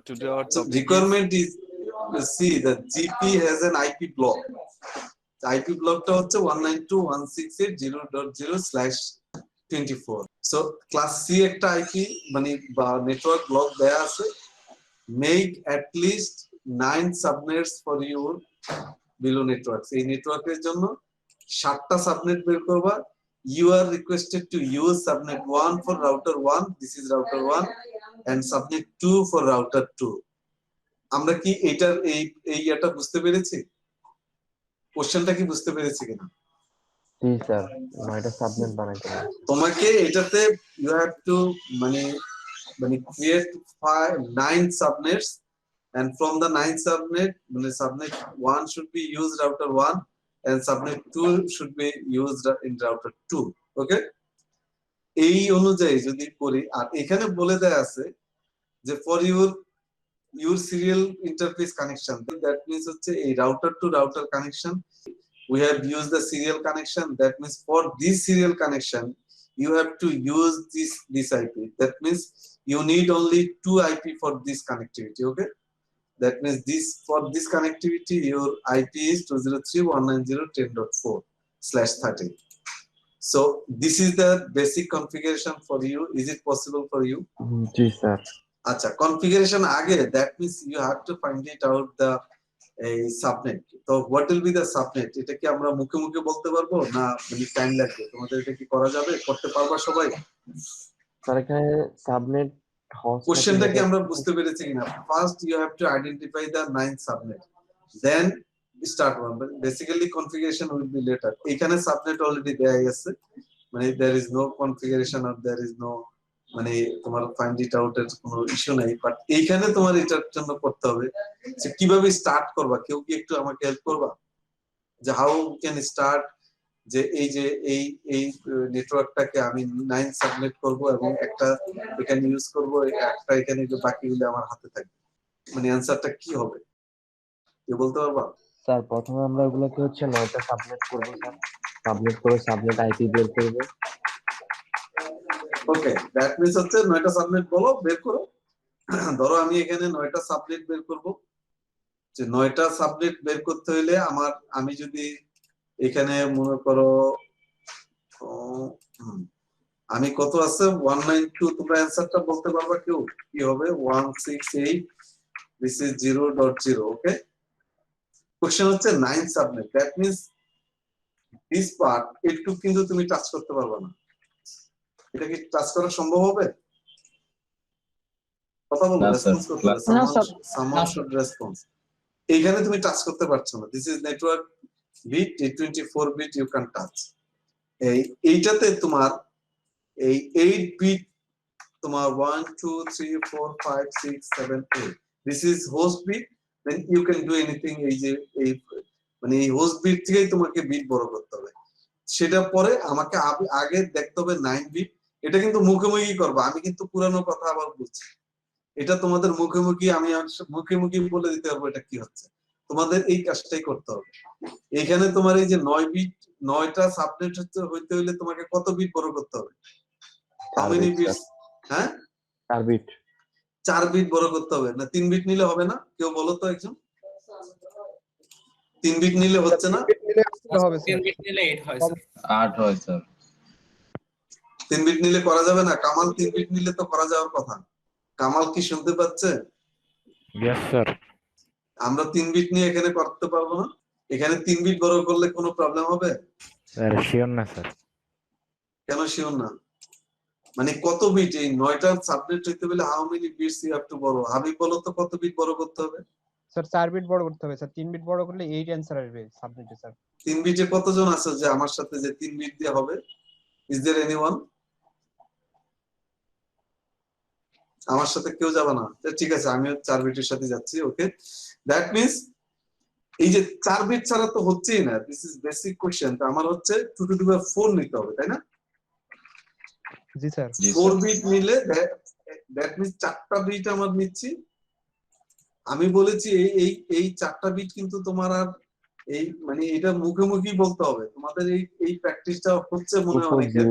today our So topic requirement is, see that GP has an IP block. IP blockটা হচ্ছে 192.168.0.0/24. So class C একটা IP মানে বা network block দেয়া আছে, make at least 9 subnets for your below networks. এই নেটওয়ার্কের জন্য 7টা subnet বের করবা। You are requested to use subnet 1 for router 1, this is router 1, and subnet 2 for router 2. আমরা কি এটার এই এটা বুঝতে পেরেছি? কোশ্চেনটা কি বুঝতে পেরেছি কিনা? জি স্যার, 9টা সাবনেট বানাইতে হবে। তোমাকে এটাতে you have to মানে create 9 subnets, and from the 9 subnet মানে subnet 1 should be used router 1 and subnet 2 should be used in router 2. Okay, এই অনুযায়ী যদি করি, আর এখানে বলে দেয়া আছে যে for your serial interface connection, that means হচ্ছে এই router to router connection we have used the serial connection. That means for this serial connection you have to use this IP. That means you need only 2 IP for this connectivity. Okay, that means for this connectivity your IP is 203.190.10.4/13. So this is the basic configuration for you. Is it possible for you? G sir. আচ্ছা, configuration আগে, that means you have to find it out the subnet. তো what will be the subnet? এটা কি আমরা মুখে মুখে বলতে পারবো না মানে টাইম লাগবে? তোমাদের এটা কি করা যাবে? করতে পারবা সবাই? স্যার এখানে সাবনেট হোস্ট কোশ্চেনটা কি আমরা বুঝতে পেরেছি কিনা? First you have to identify the 9 subnet, then start one. But basically configuration will be later. এখানে সাবনেট অলরেডি দেয়া আছে, মানে there is no configuration or there is no মানে তোমার ফাইন্ড ইট আউট এর কোনো ইস্যু নাই, বাট এইখানে তোমার এটার জন্য করতে হবে যে কিভাবে স্টার্ট করবা। কেউ কি একটু আমাকে হেল্প করবা যে হাউ ক্যান স্টার্ট, যে এই নেটওয়ার্কটাকে আমি 9 সাবনেট করব এবং একটা এখানে ইউজ করব, একটা এখানে, বাকিগুলো আমার হাতে থাকবে, মানে অ্যানসারটা কি হবে কেউ বলতে পারবা? স্যার প্রথমে আমরা এগুলোকে হচ্ছে 9টা সাবনেট করব স্যার, সাবনেট করে সাবনেট আইপি বের করব। ওকে, দ্যাট মিন্স হচ্ছে 9টা সাবনেট বলো, বের করো। ধরো আমি এখানে 9টা সাবনেট বের করব, যে 9টা সাবনেট বের করতে হইলে আমি যদি এখানে মনে করো আমি কত আছে 192, তোমরা অ্যানসারটা বলতে পারবা কেউ? কি হবে 168, this is 0.0. ওকে, কোশ্চেন হচ্ছে 9 subnet, that means this part একটু কিন্তু তুমি টাচ করতে পারবা না। এটা কি টাচ করা সম্ভব হবে? কথা বলো, রেসপন্স করতে হবে, someone should respond. এইখানে তুমি টাচ করতে পারছো না, this is network bit 24 bit, you can touch. এইটাতে তোমার এই 8 বিট তোমার 1 2 3 4 5 6 7 8, this is host bit, then you can do anything. এই যে মানে এই হোস্ট বিট থেকেই তোমাকে বিট বড় করতে হবে। সেটা পরে আমাকে আগে দেখতে হবে 9 বিট। এটা কিন্তু মুখোমুখি করবা, আমি কিন্তু পুরানো কথা আবার বলছি, এটা তোমাদের মুখোমুখি, আমি মুখোমুখি বলে দিতে পারবো এটা কি হচ্ছে। তোমাদের এই কাজটাই করতে হবে। এখানে তোমার এই যে 9 বিট, 9টা সাবনেট হইতে হইলে তোমাকে কত বিট বড় করতে হবে? How many bits? হ্যাঁ, 4 বিট। 4 বিট বড় করতে হবে না? 3 বিট নিলে হবে না? কেউ বলো তো একজন। 3 বিট নিলে হচ্ছে না? 3 বিট নিলে 8 হয় স্যার। 8 হয় স্যার। 3 বিট নিলে করা যাবে না? কামাল 3 বিট নিলে তো করা যাওয়ার কথা। কামাল কি শুনতে পাচ্ছে? Yes sir. আমরা 3 বিট নিয়ে এখানে করতে পারবো না? এখানে 3 বিট বড় করলে কোনো প্রবলেম হবে? স্যার শিওর না স্যার। কেন শিওর না? মানে কত বিট? এই 9টা সাবনেট হইতে হলে how many bits you have to বড়? হাবিব বলো তো কত বিট বড় করতে হবে? স্যার 4 বিট বড় করতে হবে স্যার। 3 বিট বড় করলে 8 অ্যানসার আসবে সাবনেটে স্যার। 3 বিটে কতজন আছে যে আমার সাথে যে 3 বিট দিয়ে হবে? Is there anyone? আমার সাথে কেউ যাবে না? ঠিক আছে, আমিও 4 বিটের সাথে যাচ্ছি। ওকে, দ্যাট মিন্স এই যে 4 বিট ছাড়া তো হচ্ছেই না। This is basic question. তো আমার হচ্ছে 2 টু দি পাওয়ার 4 নিতে হবে, তাই না? জি স্যার। 4 বিট নিলে দ্যাট মিন্স 4টা বিট আমার নিচ্ছি। আমি বলেছি এই 4টা বিট কিন্তু তোমার আর এই মানে এটা মুখোমুখি বলতে হবে। তোমাদের এই প্র্যাকটিসটা হচ্ছে মনে হয় অনেকের।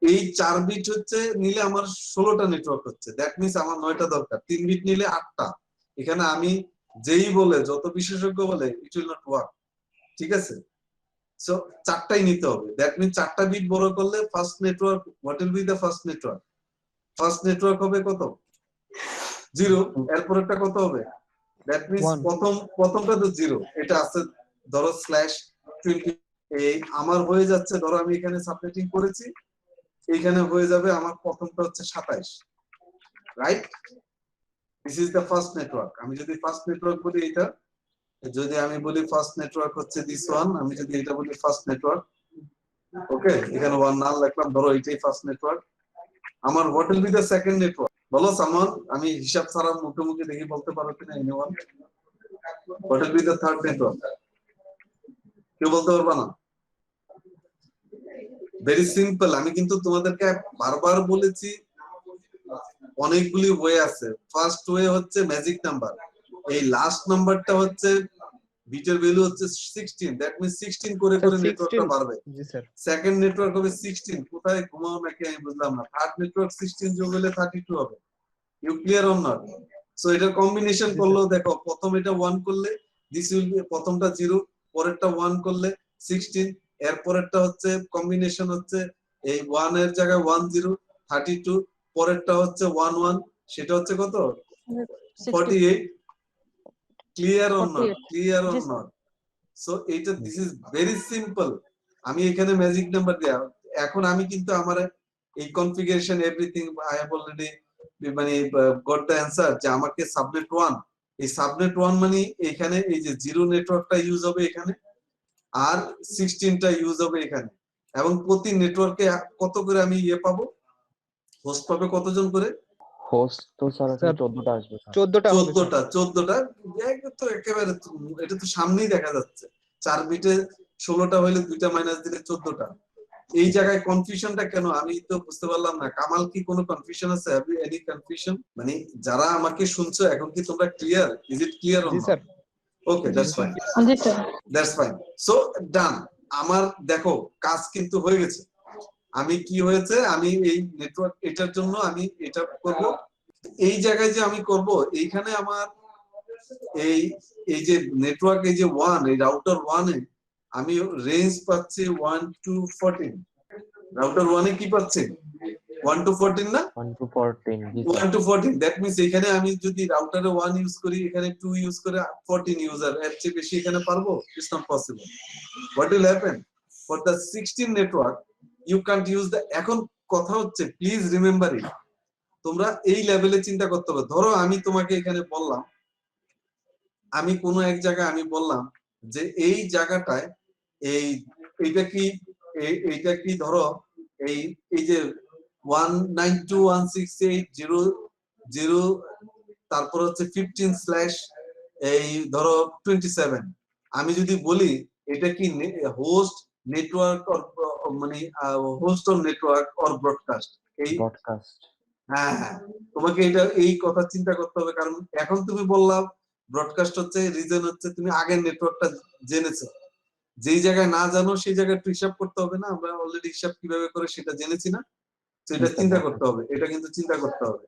এই 4 বিট হচ্ছে নিলে আমার 16টা নেটওয়ার্ক হচ্ছে, দ্যাট মিন্স আমার 9টা দরকার। 3 বিট নিলে 8টা। এখানে আমি যেই বলে, যত বিশেষজ্ঞ বলে, ইট উইল নট ওয়ার্ক। ঠিক আছে, সো 4টাই নিতে হবে। দ্যাট মিন্স 4টা বিট বড় করলে first network, what will be the first network? First network হবে কত? 0। এরপরেরটা কত হবে? That means One. প্রথমটা তো 0, এটা আছে ধরো /20। এই আমার হয়ে যাচ্ছে, ধরো আমি এখানে সাবনেটিং করেছি, এইখানে হয়ে যাবে আমার প্রথমটা হচ্ছে 27, right? This is the first network. আমি যদি ফার্স্ট নেটওয়ার্ক বলি এটা, যদি আমি বলি ফার্স্ট নেটওয়ার্ক হচ্ছে দিস ওয়ান, আমি যদি এটা বলি ফার্স্ট নেটওয়ার্ক, ওকে, এখানে 1 নাল রাখলাম, ধরো এটাই ফার্স্ট নেটওয়ার্ক। আমার what will be the second network? বলো সামন, আমি হিসাব ছাড়া মুখে মুখে দেখি বলতে পারো কিনা anyone? What will be the third network? কেউ বলতে পারবা না? Very simple. আমি কিন্তু তোমাদেরকে বারবার বলেছি, অনেকগুলি ওয়ে আছে। ফার্স্ট ওয়ে হচ্ছে ম্যাজিক নাম্বার, এই লাস্ট নাম্বারটা হচ্ছে বিটের ভ্যালু হচ্ছে 16, দ্যাট মিন্স 16 করে করে নেটওয়ার্কটা বাড়বে। জি স্যার। সেকেন্ড নেটওয়ার্ক হবে 16, কোথায় ঘুমাও নাকি আমি বুঝলাম না। থার্ড নেটওয়ার্ক 16 যোগ হলে 32 হবে। You clear or not? So এটার কম্বিনেশন করলেও দেখো, প্রথম এটা 1 করলে দিস উইল বি, প্রথমটা 0, পরেরটা 1 করলে 16, এর পরেরটা হচ্ছে কম্বিনেশন হচ্ছে এই 1 এর জায়গায় 1 0 32, পরেরটা হচ্ছে 1 1, সেটা হচ্ছে কত? 48। Clear or not? Clear or not? So এইটা দিস ইজ ভেরি সিম্পল। আমি এখানে ম্যাজিক নাম্বার দেয়া, এখন আমি কিন্তু আমার এই configuration everything I have already মানে গট দ্য অ্যানসার, যে আমাকে সাবনেট 1, এই সাবনেট 1 মানে এখানে এই যে 0 নেটওয়ার্কটা ইউজ হবে এখানে, আর 16টা ইউজ হবে এখানে। এবং প্রতি নেটওয়ার্কে কত করে আমি পাবো, হোস্ট পাবে কতজন করে? হোস্ট তো স্যার স্যার 14টা আসবে স্যার। 14টা হবে স্যার। 14টা তো একেবারে, এটা তো সামনেই দেখা যাচ্ছে। 4 বিটে 16টা হইলে 2টা মাইনাস দিলে 14টা। এই জায়গায় কনফিউশনটা কেন আমি তো বুঝতে পারলাম না। কামাল, কি কোনো কনফিউশন আছে? Have you any confusion? মানে যারা আমাকে শুনছো, এখন কি তোমরা clear? Is it clear or জি not? Sir. Okay, that's fine. জি sir. That's fine. So done. আমার দেখো কাজ কিন্তু হয়ে গেছে। আমি কি হয়েছে, আমি এই নেটওয়ার্ক এটার জন্য আমি এটা করব। এই জায়গায় যে আমি করব, এইখানে আমার এই এই যে নেটওয়ার্ক, এই যে 1, এই রাউটার 1 এ আমি রেঞ্জ পাচ্ছি 1 to 14। রাউটার 1 এ কি পাচ্ছি? 1 to 14 না? 1 to 14 G sir. 1 to 14, that means এখানে আমি যদি রাউটারে 1 ইউজ করি, এখানে 2 ইউজ করে 14 ইউজার, এর চেয়ে বেশি এখানে পারবো? It's not possible. What will happen for the 16 network? You can't use the. এখন কথা হচ্ছে, প্লিজ রিমেম্বার ইট, তোমরা এই লেভেলে চিন্তা করতে হবে। ধরো আমি তোমাকে এখানে বললাম, আমি কোনো এক জায়গায় আমি বললাম যে এই জায়গাটায় এইটা কি ধরো এই যে 192.168.0.0 তারপর হচ্ছে 15/ এই ধরো 27। আমি যদি বলি এটা কি হোস্ট নেটওয়ার্ক মানে host or network or broadcast, এই ব্রডকাস্ট। হ্যাঁ হ্যাঁ, তোমাকে এটা এই কথা চিন্তা করতে হবে। কারণ এখন তুমি বললাম ব্রডকাস্ট হচ্ছে, রিজন হচ্ছে তুমি আগের নেটওয়ার্কটা জেনেছো। যেই জায়গায় না জানো সেই জায়গায় একটু হিসাব করতে হবে না? আমরা অলরেডি হিসাব কিভাবে করে সেটা জেনেছি না? তো এটা চিন্তা করতে হবে, এটা কিন্তু চিন্তা করতে হবে।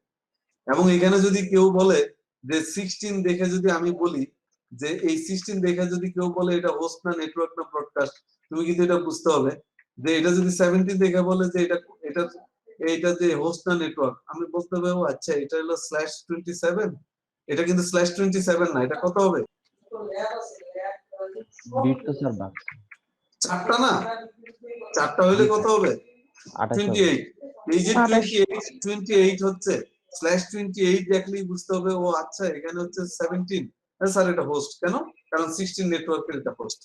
এবং এখানে যদি কেউ বলে যে 16 দেখে যদি আমি বলি যে এই 16 দেখে যদি কেউ বলে এটা হোস্ট না নেটওয়ার্ক না ব্রডকাস্ট, তুমি কিন্তু এটা বুঝতে হবে যে এটা যদি 17 দেখে বলে যে এটা যে হোস্ট না নেটওয়ার্ক, আমি বলতে হবে ও আচ্ছা এটা হলো /27। এটা কিন্তু /27 না, এটা কত হবে? বিট তো স্যার বাড়ছে। 4টা না? 4টা হইলে কত হবে? 28। এই যে 28 হচ্ছে /28 দেখলেই বুঝতে হবে ও আচ্ছা এখানে হচ্ছে 17। স্যার এটা হোস্ট কেন? কারণ 16 নেটওয়ার্কের এটা হোস্ট।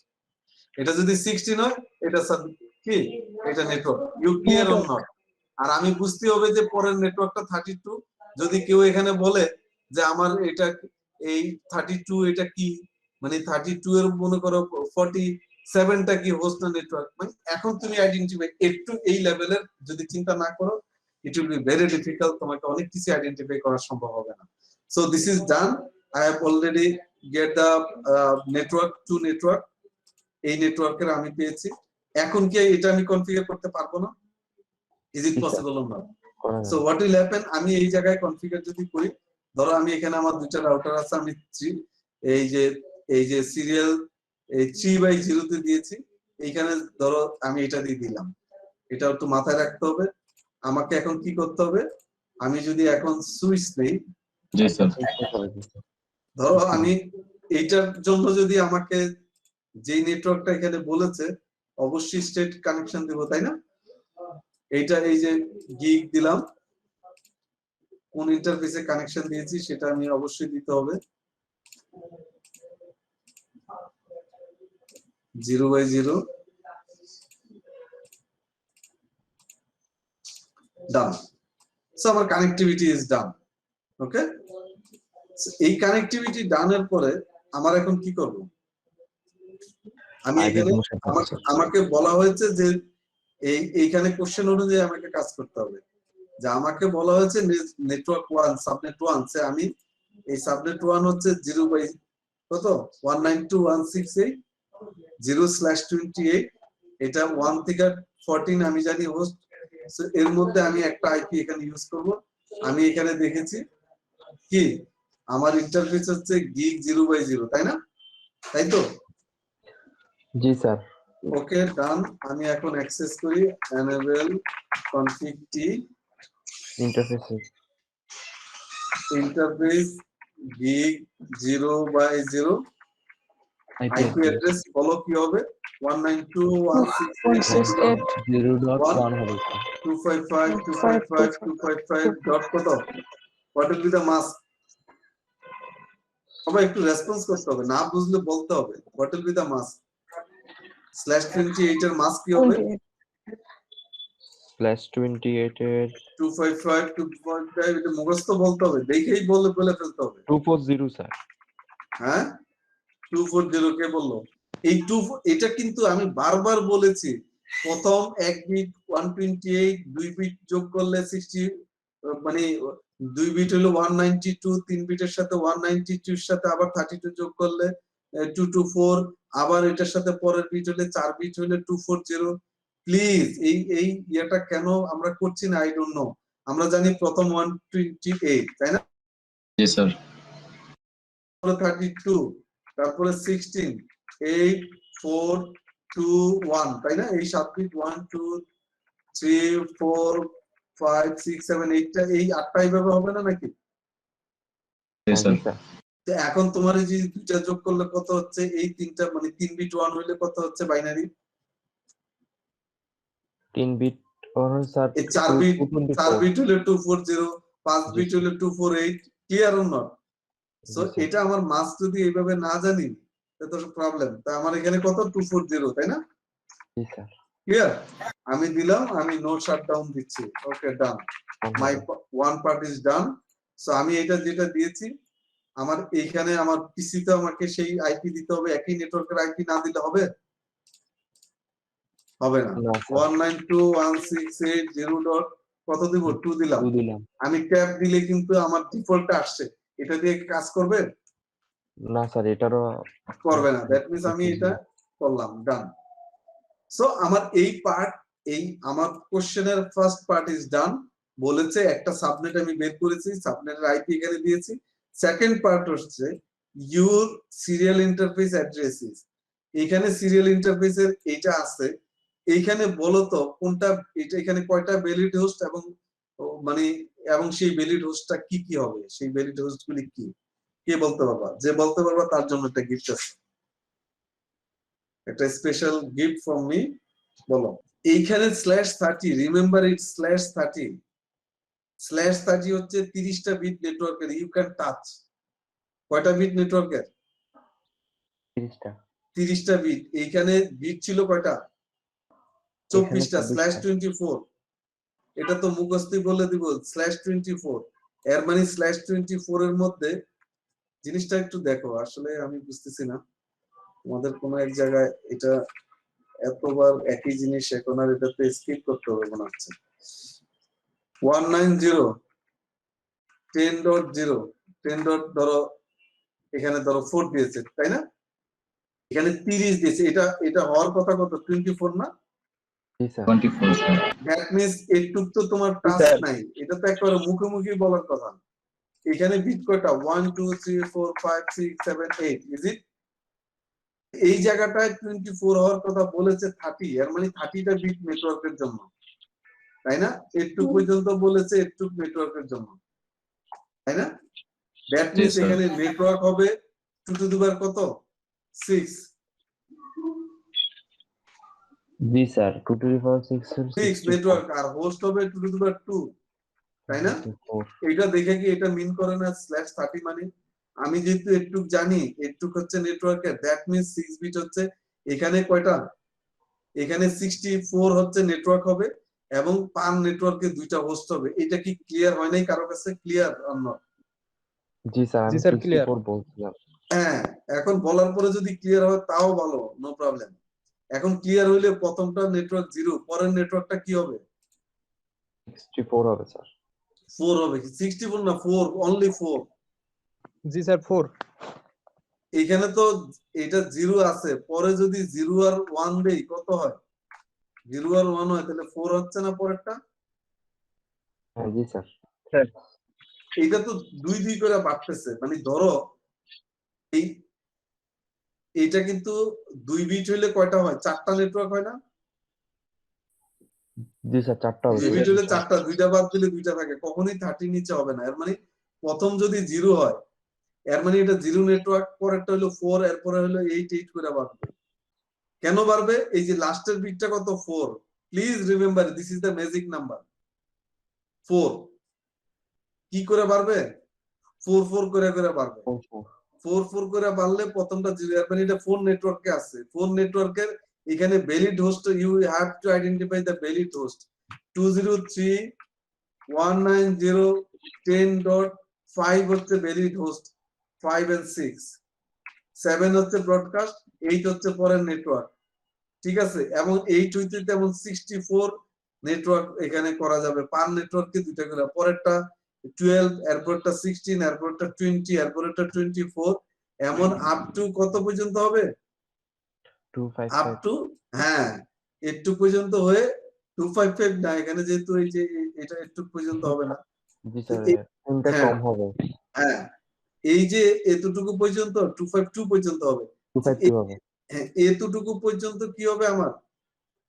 এটা যদি 16 হয় এটা কি? এটা network. You clear or not? আর আমি বুঝতে হবে যে পরের নেটওয়ার্কটা 32। যদি কেউ এখানে বলে যে আমার এটা এই 32 এটা কি, মানে 32 এর মনে করো 47টা কি হোস্ট না নেটওয়ার্ক, মানে এখন তুমি আইডেন্টিফাই একটু এই লেভেলের যদি চিন্তা না করো, it will be very difficult, তোমাকে অনেক কিছু আইডেন্টিফাই করা সম্ভব হবে না। So this is done. I have already get the network two network. এই নেটওয়ার্কের আমি পেয়েছি। এখন কি এটা আমি কনফিগার করতে পারবো না? Is it G, sir. Possible or not? করা সো যাবে। হোয়াট উইল হ্যাপেন, আমি এই জায়গায় কনফিগার যদি করি, ধরো আমি এখানে আমার দুইটা রাউটার আছে, আমি এই যে সিরিয়াল 3/0 তে দিয়েছি, এইখানে ধরো আমি এটা দিয়ে দিলাম, এটা একটু মাথায় রাখতে হবে। আমাকে এখন কি করতে হবে, আমি যদি এখন সুইচ নেই, জি স্যার। ধরো আমি এইটার জন্য যদি আমাকে যেই নেটওয়ার্কটা এখানে বলেছে অবশ্যই স্টেট কানেকশন দিব, তাই না? এইটা এই যে গিগ দিলাম, কোন ইন্টারফেসে কানেকশন দিয়েছি সেটা আমি অবশ্যই দিতে হবে। 0/0 ডান। সো আমার কানেক্টিভিটি ইজ ডান। ওকে, এই কানেক্টিভিটি ডানের পরে আমার এখন কি করব, আমি এখানে আমাকে বলা হয়েছে যে এইখানে কোশ্চেন অনুযায়ী আমাকে কাজ করতে হবে, যে আমাকে বলা হয়েছে নেটওয়ার্ক 1 সাবনেট 1 সে আমি এই সাবনেট 1 হচ্ছে 0/192.168.0/28, এটা 1 থেকে 14 আমি জানি হোস্ট। সো এর মধ্যে আমি একটা আইপি এখানে ইউজ করব। আমি এখানে দেখেছি কি আমার ইন্টারফেস হচ্ছে গিগ 0/0, তাই না? তাই তো? জি স্যার। ওকে ডান। আমি এখন অ্যাক্সেস করি enable config t interface gig 0/0 IP address follow কি হবে 192.168.0.1 হবে। 255.255.255 ডট কত, what will be the mask? সবাই একটু রেসপন্স করতে হবে, না বুঝলে বলতে হবে what will be the mask. /28 এর মাস্ক কি হবে? /28 এর 255 এটা মুখস্থ বলতে হবে, দেখেই বলে ফেলতে হবে। 240 স্যার। হ্যাঁ 240 কে বললো? এই এটা কিন্তু আমি বারবার বলেছি, প্রথম এক বিট 128, 2 বিট যোগ করলে 60, মানে 2 বিট হলো 192, 3 বিটের সাথে 192 এর সাথে আবার 32 যোগ করলে 224, আবার এটার সাথে পরের বিট হলে 4 বিট হলে 240। প্লিজ এই ইয়েটা কেন আমরা করছি না, আই ডোন্ট নো। আমরা জানি প্রথম 128, তাই না? জি স্যার। 32, তারপরে 16, 8, 4, 2, 1, তাই না? এই 7 বিট 1 2 3 4 5 6 7 8টা এই 8টা এইভাবে হবে না নাকি? জি স্যার। তো এখন তোমার এই যে দুইটা যোগ করলে কত হচ্ছে, এই তিনটা মানে 3 বিট 1 হইলে কত হচ্ছে বাইনারি? 3 বিট ওর স্যার এই 4 বিট হলে 240, 5 বিট হলে 248, ক্লিয়ার অর নট? সো এটা আমার মাস যদি এইভাবে না জানি তাহলে তো প্রবলেম। তাই আমার এখানে কত 240, তাই না? জি স্যার। ক্লিয়ার? আমি দিলাম, আমি নো শাটডাউন দিচ্ছি। Okay done, my one part is done. So আমি এটা যেটা দিয়েছি, আমার এইখানে আমার পিসিতে আমাকে সেই আইপি দিতে হবে, একই নেটওয়ার্কের আইপি না দিলে হবে? হবে না। 192.168.0. কত দিব? 2 দিলাম। আমি ট্যাব দিলে কিন্তু আমার ডিফল্টটা আসছে, এটা দিয়ে কাজ করবে না স্যার, এটারও করবে না। দ্যাট মিন্স আমি এটা করলাম, ডান। সো আমার এই পার্ট, এই আমার কোশ্চেনের ফার্স্ট পার্ট ইজ ডান। বলেছে একটা সাবনেট আমি বের করেছি, সাবনেটের আইপি এখানে দিয়েছি। সেকেন্ড পার্ট হচ্ছে ইউর সিরিয়াল ইন্টারফেস অ্যাড্রেসেস। এখানে সিরিয়াল ইন্টারফেসের এইটা আছে, এইখানে বলো তো কোনটা, এটা এখানে কয়টা ভ্যালিড হোস্ট এবং মানে এবং সেই ভ্যালিড হোস্টটা কি কি হবে, সেই ভ্যালিড হোস্টগুলি কি, কে বলতে পারবা? যে বলতে পারবা তার জন্য একটা গিফট আছে, একটা স্পেশাল গিফট ফ্রম মি। বলো। এইখানে /30, রিমেম্বার ইট /30, /30 হচ্ছে 30টা বিট নেটওয়ার্কের, ইউ ক্যান টাচ। কয়টা বিট নেটওয়ার্কের? 30টা। 30টা বিট। এইখানে বিট ছিল কয়টা? 24টা। /24, এটা তো মুখস্থই বলে দিব, /24 এর মানে /24 এর মধ্যে জিনিসটা একটু দেখো, আসলে আমি বুঝতেছি না তোমাদের কোন এক জায়গায় এটা এতবার একই জিনিস, এখন আর এটাতে স্কিপ করতে হবে মনে হচ্ছে। 190 10.0 10. ধরো এখানে ধরো 4 দিয়েছে, তাই না? এখানে 30 দিয়েছে, এটা হওয়ার কথা কত? 24 না? জি স্যার 24 স্যার দ্যাট মিন্স এইটুক তো তোমার টাচ নাই, এটা তো একেবারে মুখোমুখি বলার কথা। এখানে বিট কয়টা 1 2 3 4 5 6 7 8 ইজ ইট? এই জায়গাটায় 24 হওয়ার কথা বলেছে 30, এর মানে 30টা বিট নেটওয়ার্কের জন্য, তাই না? এইটুক পর্যন্ত বলেছে এইটুক নেটওয়ার্কের জন্য, তাই না? দ্যাট জি মিন্স স্যার এখানে নেটওয়ার্ক হবে 2 টু দি পাওয়ার কত 6 জি স্যার 2 টু দি পাওয়ার 6 এর 6 নেটওয়ার্ক, আর হোস্ট হবে 2 টু দি পাওয়ার 2, তাই না? 64 এটা দেখে কি এটা মিন করে না /30 মানে? আমি যেহেতু একটু জানি একটু হচ্ছে নেটওয়ার্কের, দ্যাট মিন্স 6 বিট হচ্ছে এখানে কয়টা, এখানে 64 হচ্ছে নেটওয়ার্ক হবে এবং পান নেটওয়ার্কে দুইটা হোস্ট হবে। এটা কি ক্লিয়ার হয় নাই কারো কাছে? ক্লিয়ার অন্য? জি স্যার জি আমি স্যার ক্লিয়ার 64 বলছিলাম। হ্যাঁ, এখন বলার পরে যদি ক্লিয়ার হয় তাও ভালো, নো প্রবলেম। এখন ক্লিয়ার হইলে প্রথমটা নেটওয়ার্ক 0, পরের নেটওয়ার্কটা কি হবে? 64 হবে স্যার। 4 হবে। কি 64 না 4, অনলি 4। জি স্যার 4 এখানে তো এটা 0 আছে, পরে যদি 0 আর 1 দেই কত হয়? 0 আর 1 হয়, তাহলে 4 হচ্ছে না পরেরটা? হ্যাঁ জি স্যার। এটা তো 2 2 করে বাড়তেছে, মানে ধরো এই এটা কিন্তু 2 বিট হইলে কয়টা হয়? 4টা নেটওয়ার্ক হয় না? জি স্যার 4টা হবে 2 বিট স্যার। হলে 4টা, দুইটা বাদ দিলে দুইটা থাকে, কখনোই 30 নিচে হবে না। এর মানে প্রথম যদি 0 হয়, এর মানে এটা 0 নেটওয়ার্ক, পরেরটা হলো 4, এরপরে হলো 8 8 করে বাড়বে। কেন বাড়বে? এই যে লাস্টের বিটটা কত? 4। Please remember this is the magic number 4। কি করে বাড়বে? 4 4 করে করে বাড়বে। 4 4 করে বাড়লে প্রথমটা 0, এর মানে এটা 4 নেটওয়ার্কে আছে। 4 নেটওয়ার্কের এখানে valid host, you have to identify the valid host. 203.190.10.5 হচ্ছে ভ্যালিড হোস্ট, 5 and 6, 7 হচ্ছে ব্রডকাস্ট, 8 হচ্ছে পরের নেটওয়ার্ক, ঠিক আছে? এবং 8 হইতে তেমন 64 নেটওয়ার্ক এখানে করা যাবে। পার নেটওয়ার্কে দুইটা করে, পরেরটা 12, এরপরটা 16, এরপরটা 20, এরপরটা 24, এমন আপ টু কত পর্যন্ত হবে? আপ 255 টু, হ্যাঁ, একটু পর্যন্ত হয়ে 255 না, এখানে যেহেতু এই যে এটা একটু পর্যন্ত হবে না। জি স্যার এ- কোনটা হ্যাঁ কম হবে? হ্যাঁ, এই যে এতটুকু পর্যন্ত 252 পর্যন্ত হবে। 252 হবে। হ্যাঁ, এতটুকু পর্যন্ত কি হবে আমার?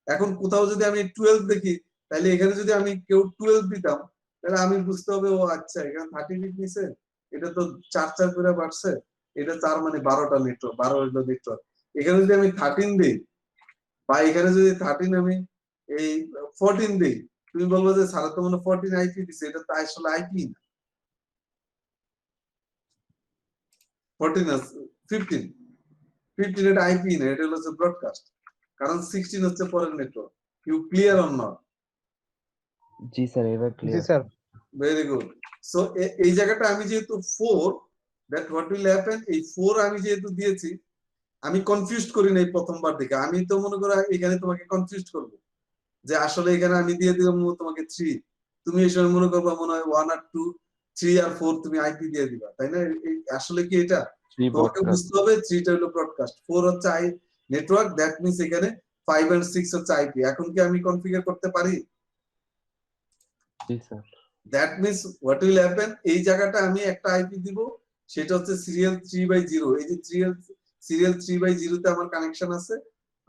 এখন কোথাও যদি আমি 12 দেখি, তাহলে এখানে যদি আমি কেউ 12 দিতাম, তাহলে আমি বুঝতে হবে ও আচ্ছা এখানে 30 বিট নিছে, এটা তো 4 4 করে বাড়ছে, এটা তার মানে 12টা নেটওয়ার্ক, 12 হলো নেটওয়ার্ক। এখানে যদি আমি 13 দিই, বা এখানে যদি 13 আমি এই 14 দিই, তুমি বলবো যে সারা তো মনে 14 আইপি দিছে, এটা তো আসলে আইপি না। 14 আছে, 15 15 এটা আইপি না, এটা হচ্ছে ব্রডকাস্ট, কারণ 16 হচ্ছে পরের network. You clear or not? জি স্যার এবার জি clear. Sir very good. So এই জায়গাটা আমি যেহেতু 4, দ্যাট হোয়াট উইল হ্যাপেন, এই 4 আমি যেহেতু দিয়েছি, আমি কনফিউজড করি নাই প্রথমবার দেখে। আমি তো মনে করো এখানে তোমাকে কনফিউজড করব যে আসলে এখানে আমি দিয়ে দিলাম তোমাকে 3, তুমি এই সময় মনে করবা মনে হয় 1 আর 2, 3 আর 4 তুমি আইপি দিয়ে দিবা, তাই না? আসলে কি এটা 3 তোমাকে ব্রডকাস্ট। বুঝতে হবে 3টা হলো ব্রডকাস্ট, 4 হচ্ছে নেটওয়ার্ক, দ্যাট মিন্স এখানে 5 and 6 হচ্ছে আইপি। এখন কি আমি কনফিগার করতে পারি? জি sir. That means what will happen, এই জায়গাটা আমি একটা আইপি দিব, সেটা হচ্ছে সিরিয়াল 3/0। এই যে সিরিয়াল 3/0 তে আমার কানেকশন আছে।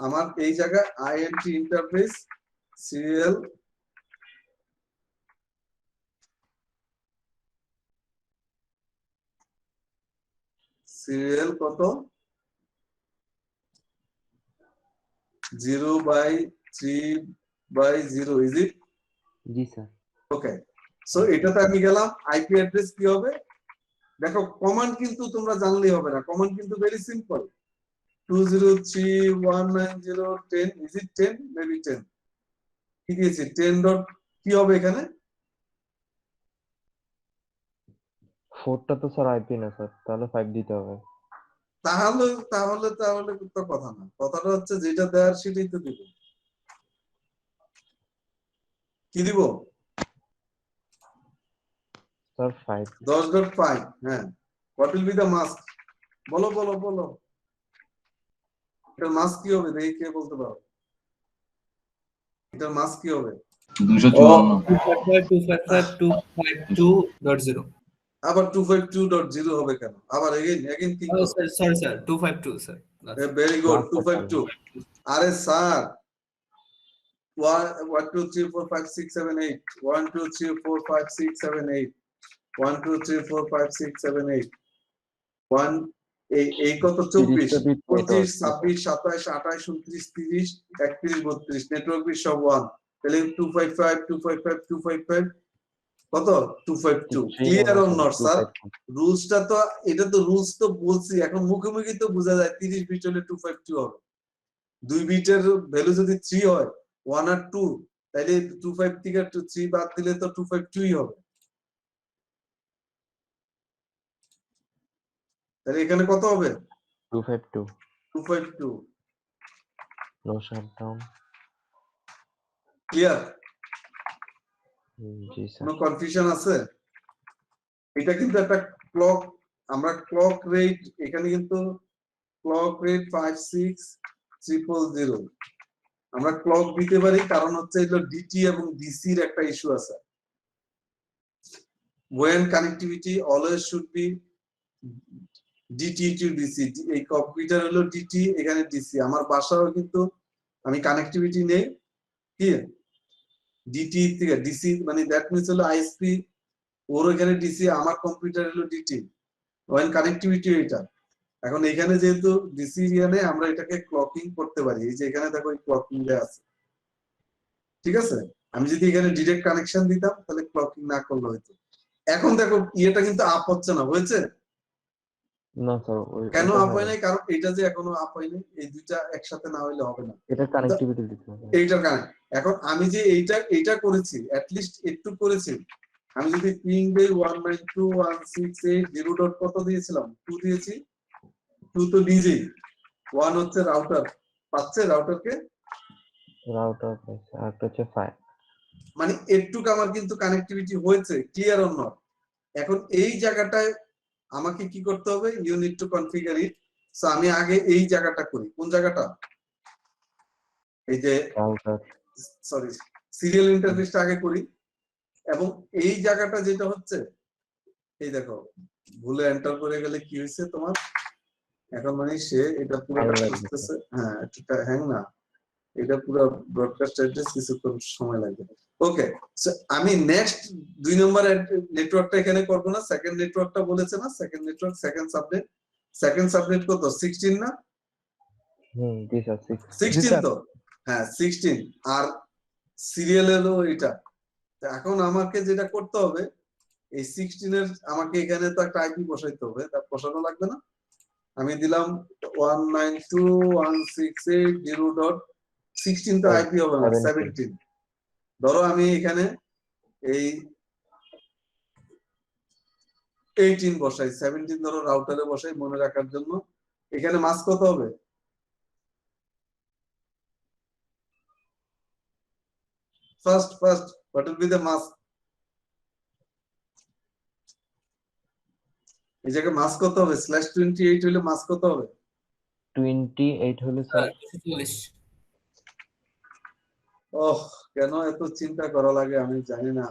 আমার এই জায়গায় আইএনটি ইন্টারফেস সিরিয়াল কত 0/3/0, is it? G sir. Okay, so এটাতে আমি গেলাম। আইপি অ্যাড্রেস কি হবে? দেখো কমান্ড কিন্তু তোমরা জানলেই হবে না, কমান্ড কিন্তু very simple. 203.190.10, is it 10? Maybe 10 কি দিয়েছি, 10 ডট কি হবে এখানে? 4টা তো স্যার আইপি না স্যার, তাহলে 5 দিতে হবে। তাহলে তাহলে তাহলে তো কথা না, কথাটা হচ্ছে যেটা দেওয়ার সেটাই তো দিব। কি দিব? স্যার 5। 10.5, হ্যাঁ। What will be the mask? বলো বলো বলো, এটার মাস্ক কি হবে? দেখি কে বলতে পারো। এটার মাস কি হবে? 254 255.252.0 আবার 252.0 হবে কেন? আবার এগেইন কি করো? sorry sir 252 sir very good 252। আরে স্যার 1 2 3 4 5 6 7 8 1 2 3 4 5 6 7 8 1 2 3 4 5 6 7 8 1 এই কত 24 25 26 27 28 29 30 31 32 নেটওয়ার্ক বিট সব 1 তাহলে 255 255 255 কত 252 ক্লিয়ার অর নট স্যার? রুলসটা তো এটা তো রুলস তো বলছি, এখন মুখে মুখে তো বোঝা যায় 30 বিট হলে 252 হবে। 2 বিটের ভ্যালু যদি 3 হয় 1 আর 2 তাহলে 25 থেকে 3 বাদ দিলে তো 252ই হবে। তাহলে এখানে কত হবে? 252 252 নো শাটডাউন। ক্লিয়ার? জি স্যার। কোনো কনফিউশন আছে? এটা কিন্তু একটা ক্লক, আমরা ক্লক রেট এখানে কিন্তু ক্লক রেট 56000 আমরা ক্লক দিতে পারি, কারণ হচ্ছে এগুলো ডিটি এবং ডিসি এর একটা ইস্যু আছে। when connectivity always should be DT to DC, এই কম্পিউটার হলো ডিটি, এখানে ডিসি। আমার বাসাও কিন্তু আমি কানেক্টিভিটি নেই কি ডিটি থেকে ডিসি, মানে দ্যাট মিন্স হলো আইএসপি, ওর এখানে ডিসি, আমার কম্পিউটার হলো ডিটি, when কানেক্টিভিটি এটা। এখন এখানে যেহেতু ডিসি এরিয়ানে আমরা এটাকে ক্লকিং করতে পারি, এই যে এখানে দেখো এই ক্লকিং দেয়া আছে, ঠিক আছে? আমি যদি এখানে ডাইরেক্ট কানেকশন দিতাম তাহলে ক্লকিং না করলে হতো। এখন দেখো ইয়েটা কিন্তু আপ হচ্ছে না, হয়েছে? না স্যার কেন আপ হয় নাই? কারণ এটা যে এখনো আপ হয়নি, এই দুইটা একসাথে না হইলে হবে না, এটা কানেক্টিভিটি দিতে হবে। এইটার কারণে এখন আমি যে এইটা করেছি, এট লিস্ট একটু করেছি। আমি যদি পিং দেই 192.168.0. কত দিয়েছিলাম? 2 দিয়েছি। 2 তো ডিজি, 1 হচ্ছে রাউটার পাচ্ছে, রাউটারকে রাউটার পাইছে, আর হচ্ছে 5 মানে একটু আমার কিন্তু কানেক্টিভিটি হয়েছে। Clear or not? এখন এই জায়গাটায় আমাকে কি করতে হবে? You need to configure it. So আমি আগে এই জায়গাটা করি। কোন জায়গাটা? এই যে রাউটার, সরি সিরিয়াল ইন্টারফেসটা আগে করি, এবং এই জায়গাটা যেটা হচ্ছে এই দেখো ভুলে এন্টার করে গেলে কি হয়েছে তোমার এখন, মানে সে এটা পুরোটা করতেছে। হ্যাঁ এটা হ্যাং না, এটা পুরো ব্রডকাস্ট অ্যাড্রেস কিছুক্ষণ সময় লাগবে। ওকে, সো আমি নেক্সট 2 নম্বর নেটওয়ার্কটা এখানে করব না, সেকেন্ড নেটওয়ার্কটা বলেছে না, সেকেন্ড নেটওয়ার্ক সেকেন্ড সাবনেট কত 16 না? জি স্যার 16 তো, হ্যাঁ 16, আর সিরিয়াল হলো এটা। এখন আমাকে যেটা করতে হবে এই 16 এর আমাকে এখানে তো একটা আইপি বসাইতে হবে, তা বসানো লাগবে না? আমি দিলাম 192.168.0.16 তো আইপি হবে না, 17। ধরো আমি এখানে এই 18 বসাই, 17 ধরো রাউটারে বসাই মনে রাখার জন্য। এখানে মাস কত হবে? First what will be the mask? এই জায়গায় মাস কত হবে? /28 হলে মাস কত হবে? 28 হলো স্যার 240 ওহ, কেন এত চিন্তা করা লাগে আমি জানি না।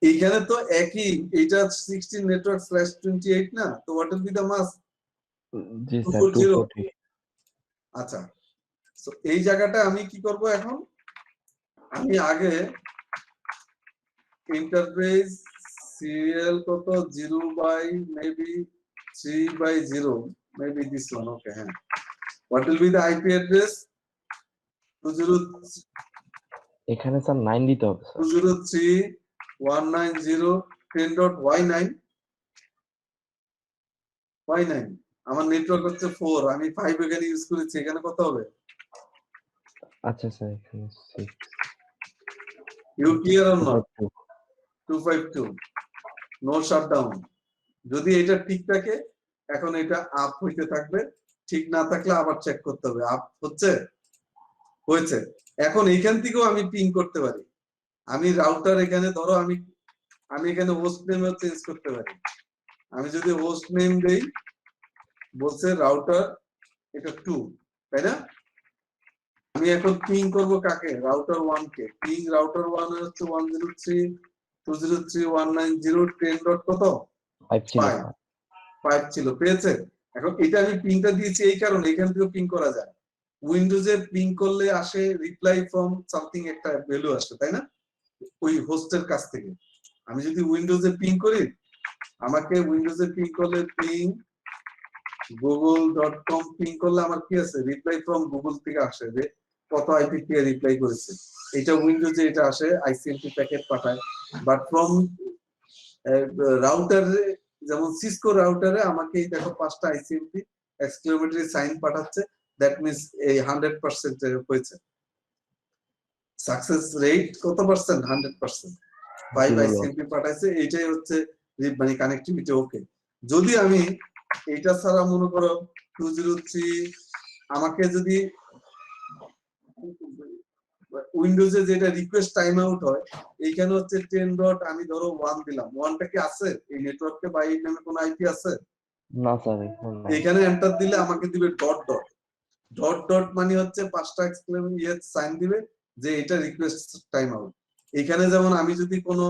এইখানে তো একই, এটা 16 নেটওয়ার্ক /28 না, তো what will be the mask? G sir 240। আচ্ছা, সো এই জায়গাটা আমি কি করব এখন? আমি আগে ইন্টারফেস সিরিয়াল কত 0/3/0, maybe this one. Okay, হ্যাঁ, what will be the IP address? 20 এখানে স্যার 9 দিতে হবে স্যার। 203.190.10.y9 আমার নেটওয়ার্ক হচ্ছে 4, আমি 5 এখানে ইউজ করেছি, এখানে কত হবে? আচ্ছা স্যার এখানে 6 you clear or not? 252 no shutdown. যদি এটা ঠিক থাকে এখন এটা আপ হইতে থাকবে, ঠিক না থাকলে আবার চেক করতে হবে আপ হচ্ছে হয়েছে। এখন এইখান থেকেও আমি পিং করতে পারি। আমি রাউটার এখানে ধরো আমি এখানে হোস্ট নেমও চেঞ্জ করতে পারি। আমি যদি হোস্ট নেম দেই, বলছে রাউটার এটা 2, তাই না? আমি এখন পিং করব কাকে? রাউটার 1 কে। পিং রাউটার 1 হচ্ছে 103.203.190 10 ডট কত? 5 ছিল 5 ছিল, পেয়েছে? এখন এটা আমি পিংটা দিয়েছি এই কারণে এখান থেকে পিং করা যায়। উইন্ডোজে পিং করলে আসে রিপ্লাই ফ্রম সামথিং, একটা ভ্যালু আসে, তাই না? ওই হোস্টের কাছ থেকে। আমি যদি উইন্ডোজে পিং করি, আমাকে উইন্ডোজে পিং করলে পিং google.com পিং করলে আমার কি আছে? রিপ্লাই ফ্রম গুগল থেকে আসে যে কত আইপি কে রিপ্লাই করেছে। এটা উইন্ডোজে এটা আসে, আইসিএমপি প্যাকেট পাঠায়। বাট ফ্রম রাউটারে, যেমন সিসকো রাউটারে আমাকে এই দেখো 5টা আইসিএমপি এক্সক্লেমেটরি সাইন পাঠাচ্ছে, দ্যাট মিন্স এই 100% হয়েছে। সাকসেস রেট কত পার্সেন্ট? 100%। 5 আইসিএমপি পাঠাইছে, এইটাই হচ্ছে মানে কানেক্টিভিটি ওকে। যদি আমি এইটা ছাড়া মনে করো 203, আমাকে যদি উইন্ডোজে যেটা রিকোয়েস্ট টাইম আউট হয়, এইখানে হচ্ছে 10 ডট, আমি ধরো 1 দিলাম। 1টা কি আছে এই নেটওয়ার্কে বা এই নামে কোনো আইপি আছে? না স্যার, এখানে এন্টার দিলে আমাকে দিবে ডট ডট। ডট ডট মানে হচ্ছে 5টা এক্সক্লেমেশন সাইন দিবে যে এটা রিকোয়েস্ট টাইম আউট। এখানে যেমন আমি যদি কোনো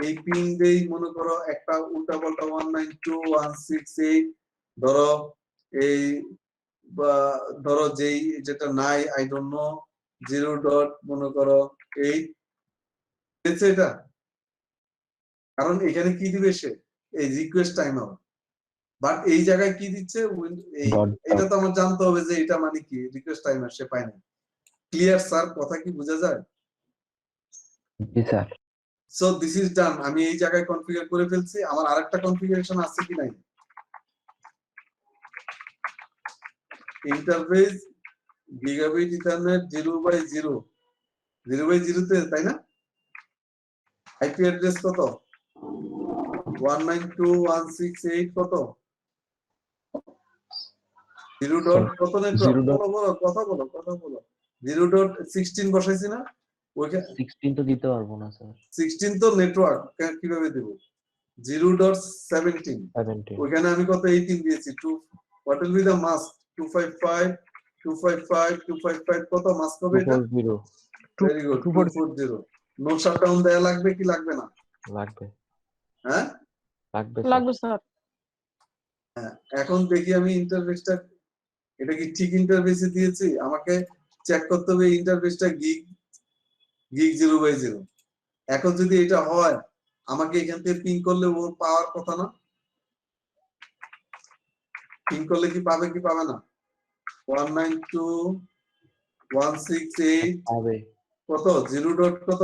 এই পিং দেই, মনে করো একটা উল্টা পাল্টা 192.168, ধরো এই বা ধরো যেই যেটা নাই, আই ডোন্ট নো 0 ডট মনে করো 8, এটা কারণ এখানে কি দিবে সে? এই রিকোয়েস্ট টাইম আউট। বাট এই জায়গায় কি দিচ্ছে? এটা তো আমার জানতে হবে যে এটা মানে কি রিকোয়েস্ট টাইমার, সে পায় না। Clear sir? কথা কি বোঝা যায়? জি sir. So this is done. আমি এই জায়গায় কনফিগার করে ফেলছি। আমার আরেকটা কনফিগারেশন আছে কি নাই? ইন্টারফেস গিগাবিট ইথারনেট 0/0, 0/0 তে, তাই না? আইপি অ্যাড্রেস কত? 192.168 কত? 0 ডট কত নেটওয়ার্ক? বলো কথা বলো 0.16 বসাইছি না? ওইখানে 16 তো দিতে পারবো না স্যার। 16 তো নেটওয়ার্ক, কিভাবে দেব? 0.17 ওইখানে আমি কত 18 দিয়েছি। 2 what will be the mask? 255 কত মাস্ক হবে এটা? 240 ভেরি গুড, 240। নো শাটডাউন দেয়া লাগবে কি লাগবে না? লাগবে। হ্যাঁ লাগবে স্যার। হ্যাঁ, এখন দেখি আমি ইন্টারফেসটা, এটা কি ঠিক ইন্টারফেসে দিয়েছি? আমাকে চেক করতে হবে ইন্টারফেসটা গিগ 0/0। এখন যদি এটা হয়, আমাকে এখান থেকে পিং করলে ও পাওয়ার কথা না? পিং করলে কি পাবে কি পাবে না? 192.168 পাবে। কত? 0 ডট কত?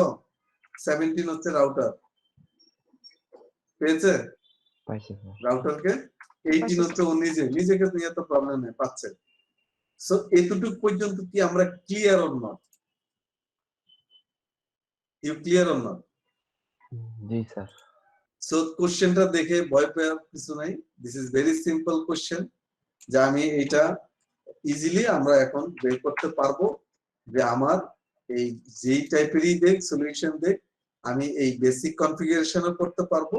17 হচ্ছে রাউটার, পেয়েছে? পাইছে স্যার। রাউটারকে 18 হচ্ছে ও নিজেকে তো এত প্রবলেম নেই, পাচ্ছে। সো এতটুকু পর্যন্ত কি আমরা clear or not? You clear or not? জি স্যার। সো কোশ্চেনটা দেখে ভয় পাওয়ার কিছু নাই। This is very simple question, যে আমি এটা ইজিলি আমরা এখন বের করতে পারবো যে আমার এই যেই টাইপেরই দেখ সলিউশন দেখ, আমি এই বেসিক কনফিগারেশনও করতে পারবো,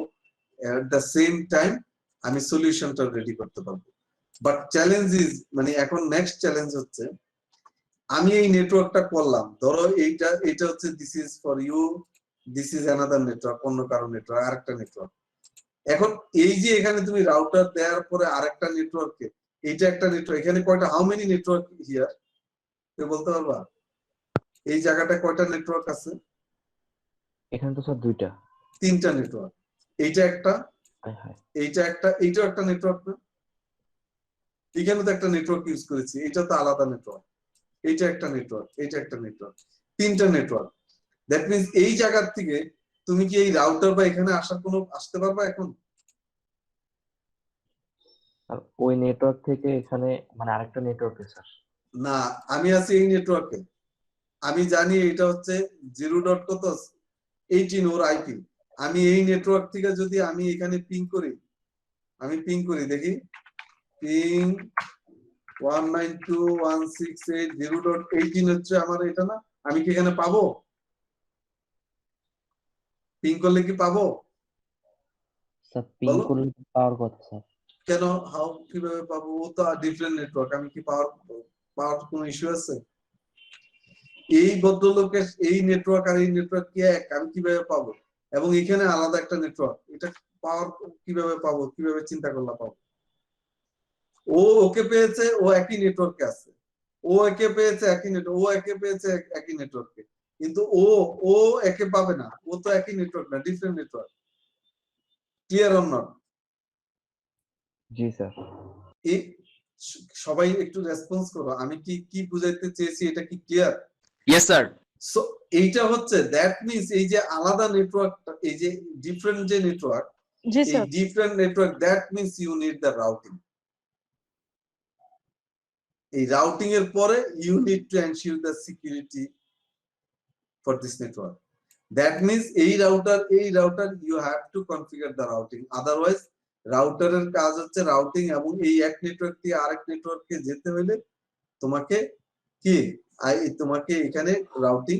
এট দ্য সেম টাইম আমি সলিউশনটা রেডি করতে পারবো। বাট চ্যালেঞ্জ ইজ, মানে এখন নেক্সট চ্যালেঞ্জ হচ্ছে, আমি এই নেটওয়ার্কটা করলাম, ধরো এইটা হচ্ছে this is for you, this is another network, অন্য কারো নেটওয়ার্ক, আরেকটা নেটওয়ার্ক। এখন এই যে এখানে তুমি রাউটার দেওয়ার পরে আরেকটা নেটওয়ার্কে, এইটা একটা নেটওয়ার্ক, এখানে কয়টা, হাউ মেনি নেটওয়ার্ক হিয়ার? তুমি বলতে পারবা এই জায়গাটা কয়টা নেটওয়ার্ক আছে? এখানে তো স্যার 2টা। 3টা নেটওয়ার্ক। এইটা একটা, এইটা একটা, এইটাও একটা নেটওয়ার্ক না? এখানে তো একটা নেটওয়ার্ক ইউজ করেছি, এটা তো আলাদা নেটওয়ার্ক। এইটা একটা নেটওয়ার্ক, এইটা একটা নেটওয়ার্ক, 3টা নেটওয়ার্ক। দ্যাট মিন্স এই জায়গার থেকে তুমি কি এই রাউটার বা এখানে আসতে পারবা এখন? আর ওই নেটওয়ার্ক থেকে এখানে মানে আরেকটা নেটওয়ার্কে স্যার? না, আমি আছি এই নেটওয়ার্কে, আমি জানি এটা হচ্ছে 0 ডট কত 18 ওর আইপি। আমি এই নেটওয়ার্ক থেকে যদি আমি এখানে পিং করি, আমি পিং করি দেখি, পিং 192.168 0.18 হচ্ছে আমার, এটা না? আমি কি এখানে পাবো? পিং করলে কি পাবো? স্যার পিং করলে পাওয়ার কথা স্যার। কেন, হাউ, কিভাবে পাবো? ও তো ডিফারেন্ট নেটওয়ার্ক, আমি কি পাওয়ার কোনো ইস্যু আছে? এই ভদ্রলোকের এই নেটওয়ার্ক আর এই নেটওয়ার্ক কি এক, আমি কিভাবে পাবো? এবং এখানে আলাদা একটা নেটওয়ার্ক, এটা পাওয়ার কিভাবে পাবো, কিভাবে চিন্তা করলে পাবো? ও ওকে পেয়েছে, ও একই নেটওয়ার্কে আছে, ও একে পেয়েছে একই নেটওয়ার্ক, ও একে পেয়েছে একই নেটওয়ার্কে, কিন্তু ও একে পাবে না, ও তো একই নেটওয়ার্ক না, different network. Clear or not? জি স্যার। এই সবাই একটু রেসপন্স করো, আমি কি কি বুঝাইতে চেয়েছি, এটা কি ক্লিয়ার? Yes, sir. সো এইটা হচ্ছে দ্যাট মিন্স এই যে আলাদা নেটওয়ার্ক, এই যে ডিফারেন্ট যে নেটওয়ার্ক, জি এই sir. Different network that means you need the routing. এই রাউটিং এর পরে you need to ensure the security for this network. That means এই router you have to configure the routing, otherwise রাউটারের কাজ হচ্ছে রাউটিং, এবং এই এক নেটওয়ার্ক থেকে আরেক নেটওয়ার্কে যেতে হলে তোমাকে কি তোমাকে এখানে রাউটিং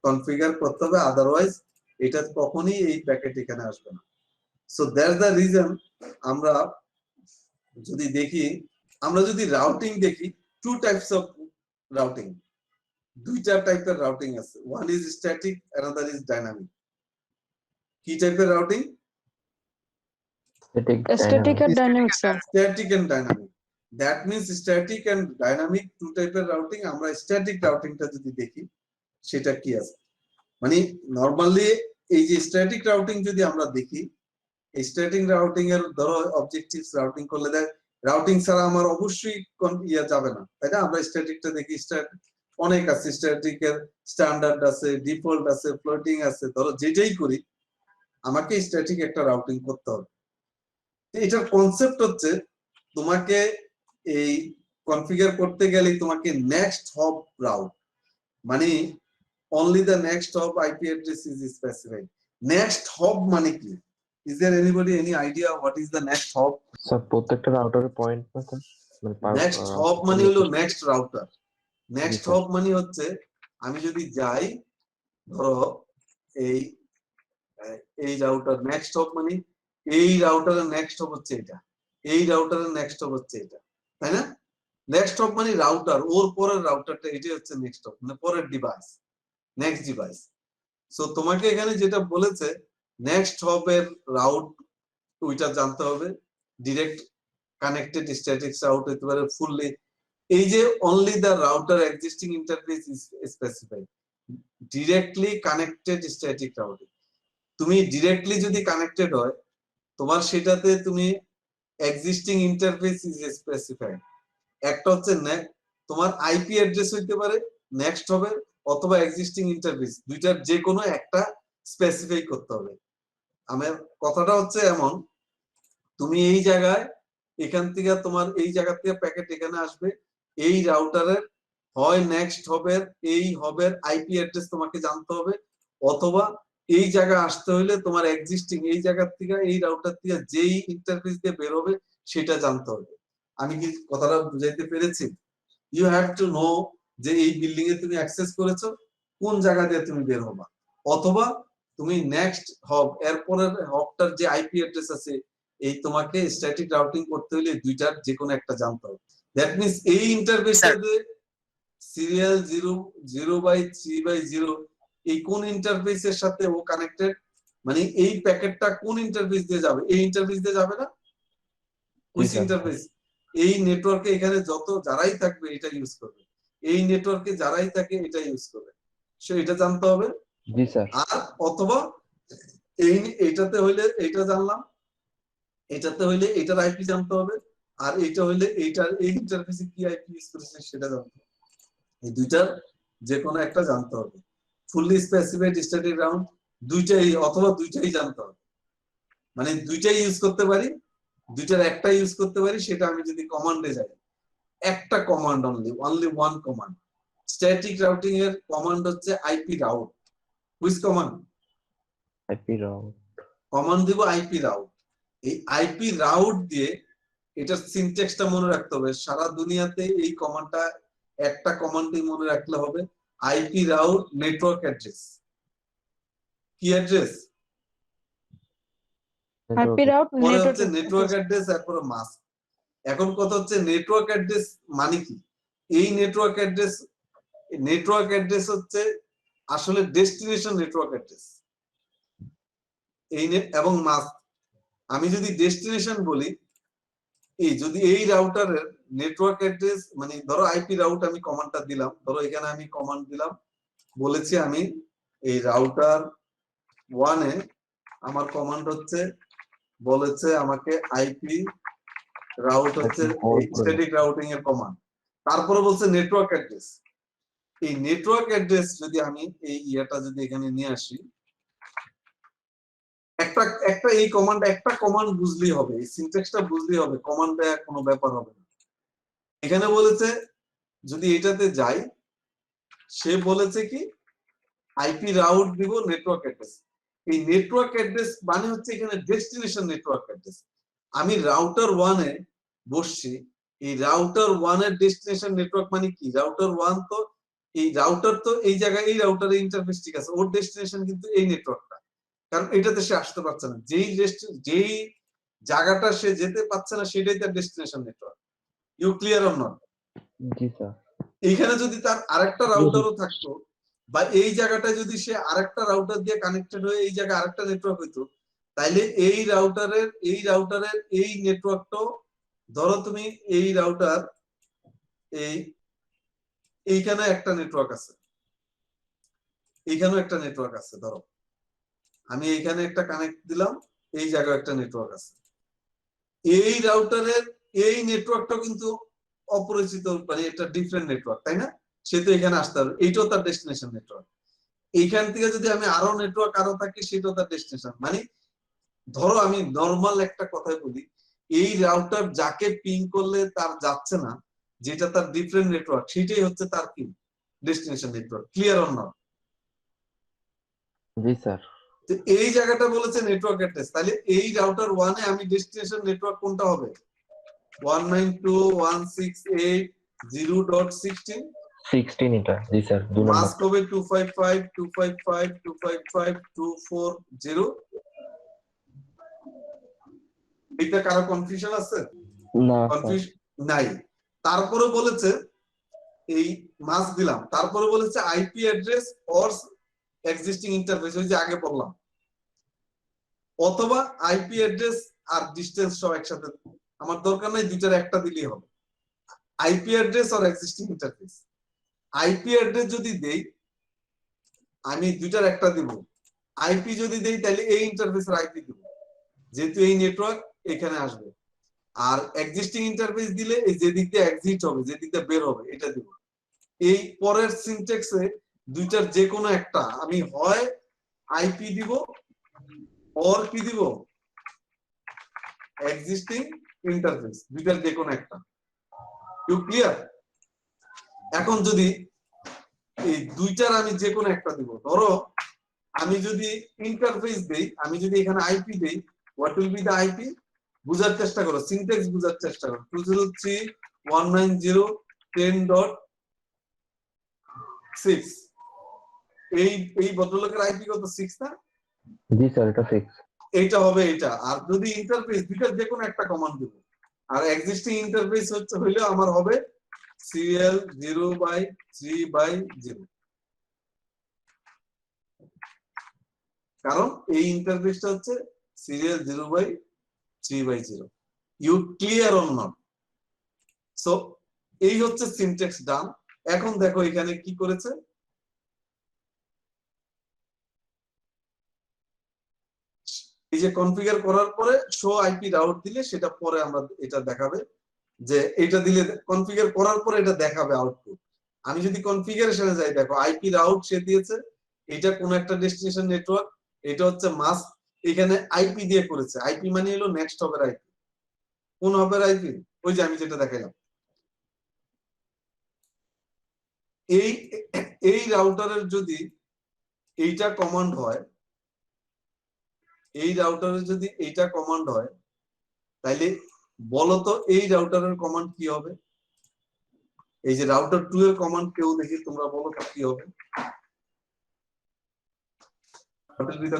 কনফিগার করতে হবে, আদারওয়াইজ এটা কখনোই এই প্যাকেট এখানে আসবে না। সো দ্যাটস দ্য রিজন আমরা যদি দেখি, আমরা যদি রাউটিং দেখি, টু টাইপস অফ রাউটিং, দুইটা টাইপের রাউটিং আছে, one is static, another is dynamic. কি টাইপের রাউটিং? স্ট্যাটিক আর dynamic sir. Static and dynamic. That means static and dynamic two টাইপের রাউটিং। আমরা স্ট্যাটিক রাউটিংটা যদি দেখি সেটা কি আছে, মানে নরমালি এই যে স্ট্যাটিক রাউটিং যদি আমরা দেখি, এই স্ট্যাটিক রাউটিং এর ধরো অবজেক্টিভস রাউটিং করলে দেখ রাউটিং ছাড়া আমার অবশ্যই যাবে না, তাই না? আমরা স্ট্যাটিকটা দেখি, অনেক আছে, স্ট্যাটিকের স্ট্যান্ডার্ড আছে, ডিফল্ট আছে, ফ্লোটিং আছে, ধরো যেটাই করি আমাকে স্ট্যাটিক একটা রাউটিং করতে হবে। এটার কনসেপ্ট হচ্ছে তোমাকে এই কনফিগার করতে গেলে তোমাকে নেক্সট হব রাউট, মানে only the next hop IP address is specified. Next hop মানে কি? Is there anybody any idea what is the next hop? Sir প্রত্যেকটা রাউটারের পয়েন্ট না স্যার, নেক্সট হপ মানে হলো নেক্সট রাউটার। নেক্সট হপ মানে হচ্ছে আমি যদি যাই, ধরো এই রাউটার, নেক্সট হপ মানে এই রাউটারের নেক্সট হপ হচ্ছে এটা, এই রাউটারের নেক্সট হপ হচ্ছে এটা, তাই না? নেক্সট হপ মানে রাউটার, ওর পরের রাউটারটা, এটাই হচ্ছে নেক্সট হপ, মানে পরের ডিভাইস, নেক্সট ডিভাইস। সো তোমাকে এখানে যেটা বলেছে নেক্সট হপের রাউট, ওইটা জানতে হবে। ডিরেক্ট কানেক্টেড স্ট্যাটিক রাউট হতে পারে, ফুললি এই যে only the router existing interface is specified. Directly connected static route, তুমি ডিরেক্টলি যদি কানেক্টেড হয় তোমার সেটাতে তুমি এক্সিস্টিং ইন্টারফেস ইজ স্পেসিফাইড। একটা হচ্ছে তোমার আইপি অ্যাড্রেস হইতে পারে নেক্সট হবে, অথবা এক্সিস্টিং ইন্টারফেস, দুইটার যে কোনো একটা স্পেসিফাই করতে হবে। আমার কথাটা হচ্ছে এমন, তুমি এই জায়গায় এখান থেকে তোমার এই জায়গা থেকে প্যাকেট এখানে আসবে, এই রাউটারের হয় নেক্সট হবের এই হবের আইপি অ্যাড্রেস তোমাকে জানতে হবে, অথবা এই জায়গা আসতে হলে তোমার এক্সিস্টিং এই জায়গা থেকে এই রাউটার থেকে যেই ইন্টারফেস দিয়ে বের হবে সেটা জানতে হবে। আমি কি কথাটা বুঝাইতে পেরেছি? ইউ হ্যাভ টু নো যে এই বিল্ডিং এ তুমি অ্যাক্সেস করেছো, কোন জায়গা দিয়ে তুমি বের হবা, অথবা তুমি নেক্সট হব এরপরের হবটার যে আইপি অ্যাড্রেস আছে, এই তোমাকে স্ট্যাটিক রাউটিং করতে হলে দুইটার যে কোনো একটা জানতে হবে। দ্যাট মিন্স এই ইন্টারফেসে সিরিয়াল 0/3/0 এই কোন ইন্টারফেসের সাথে ও কানেক্টেড, মানে এই প্যাকেটটা কোন ইন্টারফেস দিয়ে যাবে, এই ইন্টারফেস দিয়ে যাবে না, হুইচ ইন্টারফেস, এই নেটওয়ার্কে এখানে যত যারাই থাকবে এটা ইউজ করবে, এই নেটওয়ার্কে যারাই থাকে এটা ইউজ করবে, সো এটা জানতে হবে। জি স্যার। আর অথবা এইটাতে হইলে এইটা জানলাম, এটাতে হইলে এটার আইপি জানতে হবে, আর এইটা হইলে এইটার এই ইন্টারফেসে কি আইপি ইউজ করেছে সেটা জানতে হবে। এই দুইটার যে কোনো একটা জানতে হবে। ফুললি স্পেসিফাইড স্ট্যাটিক রাউন্ড দুইটাই, অথবা দুইটাই জানতে হবে, মানে দুইটাই ইউজ করতে পারি, দুইটার একটা ইউজ করতে পারি। সেটা আমি যদি কমান্ডে যাই, একটা command only one command. Static routing এর কমান্ড হচ্ছে IP route. Which command? IP route. Command দিব আইপি রাউট। এই আইপি রাউট দিয়ে এটার সিনট্যাক্সটা মনে রাখতে হবে। সারা দুনিয়াতে এই কমান্ডটা একটা কমান্ডই মনে রাখলে হবে, আইপি রাউট নেটওয়ার্ক অ্যাড্রেস। কি address? IP route network address, তারপরে মাস্ক। এখন কথা হচ্ছে নেটওয়ার্ক অ্যাড্রেস মানে কি? এই নেটওয়ার্ক অ্যাড্রেস নেটওয়ার্ক অ্যাড্রেস হচ্ছে আসলে ডেস্টিনেশন নেটওয়ার্ক অ্যাড্রেস এবং মাস্ক। আমি যদি ডেস্টিনেশন বলি, যদি এই রাউটারের নেটওয়ার্ক অ্যাড্রেস মানে ধরো আইপি রাউট আমি কমান্ডটা দিলাম, ধরো এখানে আমি কমান্ড দিলাম, বলেছি আমি এই রাউটার 1 এ আমার কমান্ড হচ্ছে, বলেছে আমাকে আইপি রাউট হচ্ছে স্ট্যাটিক রাউটিং এর কমান্ড, তারপরে বলছে নেটওয়ার্ক অ্যাড্রেস। এই নেটওয়ার্ক অ্যাড্রেস যদি আমি এই ইয়াটা যদি এখানে নিয়ে আসি, একটা এই কমান্ড, একটা কমান্ড বুঝলেই হবে, এই সিনট্যাক্সটা বুঝলেই হবে, কমান্ড দেয়া কোনো ব্যাপার হবে না। এখানে বলেছে যদি এটাতে যাই, সে বলেছে কি আইপি রাউট দিব নেটওয়ার্ক অ্যাড্রেস। এই নেটওয়ার্ক অ্যাড্রেস মানে হচ্ছে এখানে ডেস্টিনেশন নেটওয়ার্ক অ্যাড্রেস। আমি রাউটার 1 এ বসছি, এই রাউটার 1 এর ডেস্টিনেশন নেটওয়ার্ক মানে কি, রাউটার 1 তো এই রাউটার তো এই জায়গায়, এই রাউটারের ইন্টারফেস ঠিক আছে, ওর ডেস্টিনেশন কিন্তু এই নেটওয়ার্কটা, কারণ এটাতে সে আসতে পারছে না, যেই জায়গাটা সে যেতে পারছে না সেটাই তার destination network. You clear or not? জি স্যার। এইখানে যদি তার আরেকটা রাউটারও থাকতো, বা এই জায়গাটা যদি সে আরেকটা রাউটার দিয়ে কানেক্টেড হয়ে এই জায়গায় আরেকটা নেটওয়ার্ক হইতো, তাইলে এই রাউটারের এই নেটওয়ার্কটাও, ধরো তুমি এই রাউটার এইখানে একটা নেটওয়ার্ক আছে, এইখানেও একটা নেটওয়ার্ক আছে, ধরো আমি এইখানে একটা কানেক্ট দিলাম, এই জায়গায় একটা নেটওয়ার্ক আছে, এই রাউটারের এই নেটওয়ার্কটা কিন্তু অপরিচিত, মানে এটা ডিফারেন্ট নেটওয়ার্ক, তাই না? সে তো এখানে আসতে হবে, এইটাও তার ডেস্টিনেশন নেটওয়ার্ক। এইখান থেকে যদি আমি আরো নেটওয়ার্ক আরো থাকি, সেটাও তার ডেস্টিনেশন। মানে ধরো আমি নর্মাল একটা কথাই বলি, এই রাউটার যাকে পিং করলে তার যাচ্ছে না, যেটা তার ডিফারেন্ট নেটওয়ার্ক, সেটাই হচ্ছে তার কি destination network. Clear or not? জি স্যার। তো এই জায়গাটা বলেছে নেটওয়ার্ক অ্যাড্রেস, তাহলে এই রাউটার 1 এ আমি ডেস্টিনেশন নেটওয়ার্ক কোনটা হবে? 192.168.0.16 16 এটা। জি স্যার, 2 নম্বর। মাস্ক হবে 255.255.255.240। এটা কারো কনফিউশন আছে? না কনফিউশন নাই। তারপরে বলেছে এই মাস্ক দিলাম, তারপরে বলেছে IP address or existing interface, ওই যে আগে বললাম, অথবা আইপি অ্যাড্রেস আর ডিসটেন্স সব একসাথে, আমার দরকার নাই, দুইটার একটা দিলেই হবে। আইপি অ্যাড্রেস আর এক্সিস্টিং ইন্টারফেস। আইপি অ্যাড্রেস যদি দেই, আমি দুইটার একটা দিব। আইপি যদি দেই, তাহলে এই ইন্টারফেসের আইপি দিব, যেহেতু এই নেটওয়ার্ক এখানে আসবে। আর এক্সিস্টিং ইন্টারফেস দিলে এই যে দিক দিয়ে এক্সিট হবে, যে দিক দিয়ে বের হবে, এটা দিব। এই পরের সিনট্যাক্সে দুইটার যে কোনো একটা, আমি হয় আইপি দিব অর কি দিব, এক্সিস্টিং ইন্টারফেস, দুইটার যে কোনো একটা। You clear? এখন যদি এই দুইটার আমি যে কোনো একটা দিব, ধরো আমি যদি ইন্টারফেস দেই, আমি যদি এখানে আইপি দেই, what will be the IP? বুঝার চেষ্টা করো, সিনট্যাক্স বুঝার চেষ্টা করো। 203.190.10.6 এই ভদ্রলোকের আইপি কত? 6 না? জি স্যার, এটা 6। এইটা হবে এটা। আর যদি ইন্টারফেস দুইটার যে কোনো একটা কমান্ড দেব, আর এক্সিস্টিং ইন্টারফেস হইলে আমার হবে সিরিয়াল 0/3/0, কারণ এই ইন্টারফেসটা হচ্ছে serial 0/3/0। You clear or not? So এই হচ্ছে সিনট্যাক্স ডান। এখন দেখো এখানে কি করেছে, এই যে কনফিগার করার পরে শো আইপি রাউট দিলে সেটা পরে আমরা এটা দেখাবে, যে এটা দিলে কনফিগার করার পরে এটা দেখাবে আউটপুট। আমি যদি কনফিগারেশনে যাই, দেখো আইপি রাউট সে দিয়েছে, এটা কোন একটা ডেস্টিনেশন নেটওয়ার্ক, এটা হচ্ছে মাস্ক, এখানে আইপি দিয়ে করেছে। আইপি মানে হলো নেক্সট হবের আইপি। কোন হবের আইপি? ওই যে আমি যেটা দেখাইলাম। এই রাউটারের যদি এইটা কমান্ড হয়, এই রাউটারের যদি এইটা কমান্ড হয়, তাইলে বলতো এই রাউটারের কমান্ড কি হবে? এই যে রাউটার 2 এর কমান্ড কেউ দেখি তোমরা বলো তো কি হবে?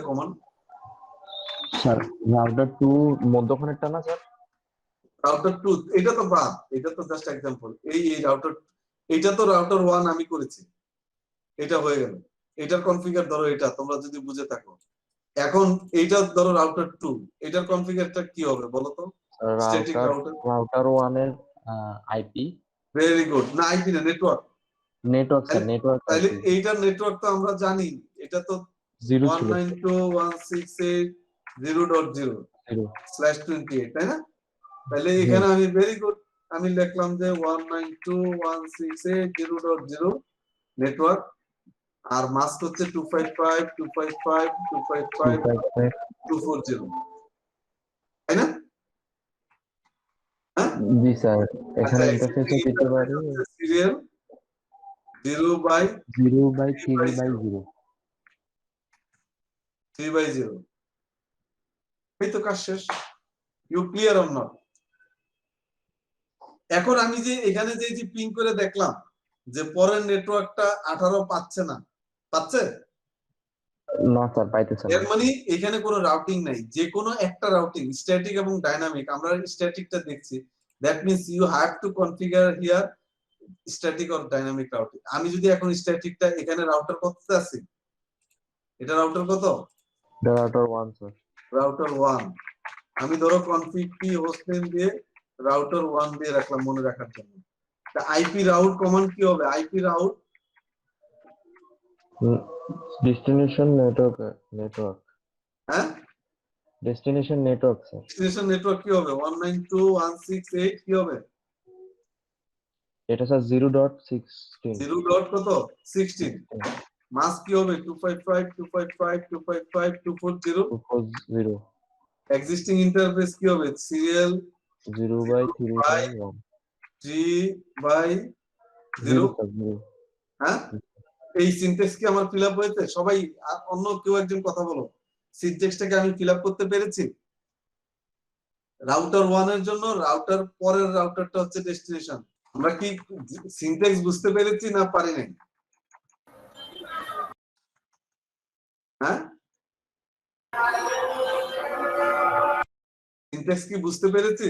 কমান্ড স্যার রাউটার 2 মধ্যখানেরটা না স্যার? রাউটার 2 এটা তো বাদ, এটা তো জাস্ট एग्जांपल। এই রাউটার, এটা তো রাউটার 1 আমি করেছি, এটা হয়ে গেল। এটার কনফিগার ধরো এটা, তোমরা যদি বুঝে থাকো। এখন এইটা ধরো রাউটার 2, এটার কনফিগারটা কি হবে বলো তো? Static router. রাউটার 1 এর আইপি ভেরি গুড। না আইপি না, নেটওয়ার্ক। নেটওয়ার্ক স্যার, নেটওয়ার্ক তাহলে এইটার নেটওয়ার্ক তো আমরা জানি, এটা তো 0 ছিল 192.168.0.0/28, তাই না? তাহলে এখানে আমি ভেরি গুড, আমি লিখলাম যে 192.168.0.0 নেটওয়ার্ক, আর মাস্ক হচ্ছে 255.255.255.240, তাই না? হ্যাঁ জি স্যার, আচ্ছা, এখানে ইন্টারফেসে দিতে পারি সিরিয়াল 0/3/0 3/0। এই তো কাজ শেষ। You clear or not? এখন আমি যে এখানে যে পিং করে দেখলাম যে পরের নেটওয়ার্কটা 18 পাচ্ছে না, পাচ্ছে? না স্যার, পাইতেছে এর না। মানে এখানে কোনো রাউটিং নাই, যে কোনো একটা রাউটিং স্ট্যাটিক এবং ডাইনামিক। আমরা স্ট্যাটিকটা দেখছি, that means you have to configure here static or dynamic routing. আমি যদি এখন স্ট্যাটিকটা এখানে রাউটার কততে আছে, এটা রাউটার কত? Router 1 sir. রাউটার 1। আমি ধরো কনফিগ পি হোস্টনেম দিয়ে রাউটার 1 দিয়ে রাখলাম মনে রাখার জন্য। তা আইপি রাউট কমান্ড কি হবে? আইপি রাউট ডেস্টিনেশন নেটওয়ার্ক, হ্যাঁ, destination network sir. Destination network কি হবে? 192.168 কি হবে? এটা স্যার 0.16 0. কত? 16। মাস্ক কি হবে? 255.255.255.240। 240 এক্সিস্টিং ইন্টারফেস কি হবে? সিরিয়াল 0/3/1 3/0। হ্যাঁ, এই সিনট্যাক্স কি আমার ফিল আপ হয়েছে? সবাই অন্য কেউ একজন কথা বলো, সিনট্যাক্সটাকে আমি ফিল আপ করতে পেরেছি? রাউটার 1 এর জন্য রাউটার পরের রাউটারটা হচ্ছে ডেস্টিনেশন। আমরা কি সিনট্যাক্স বুঝতে পেরেছি না পারি নাই? হ্যাঁ, সিনট্যাক্স কি বুঝতে পেরেছি?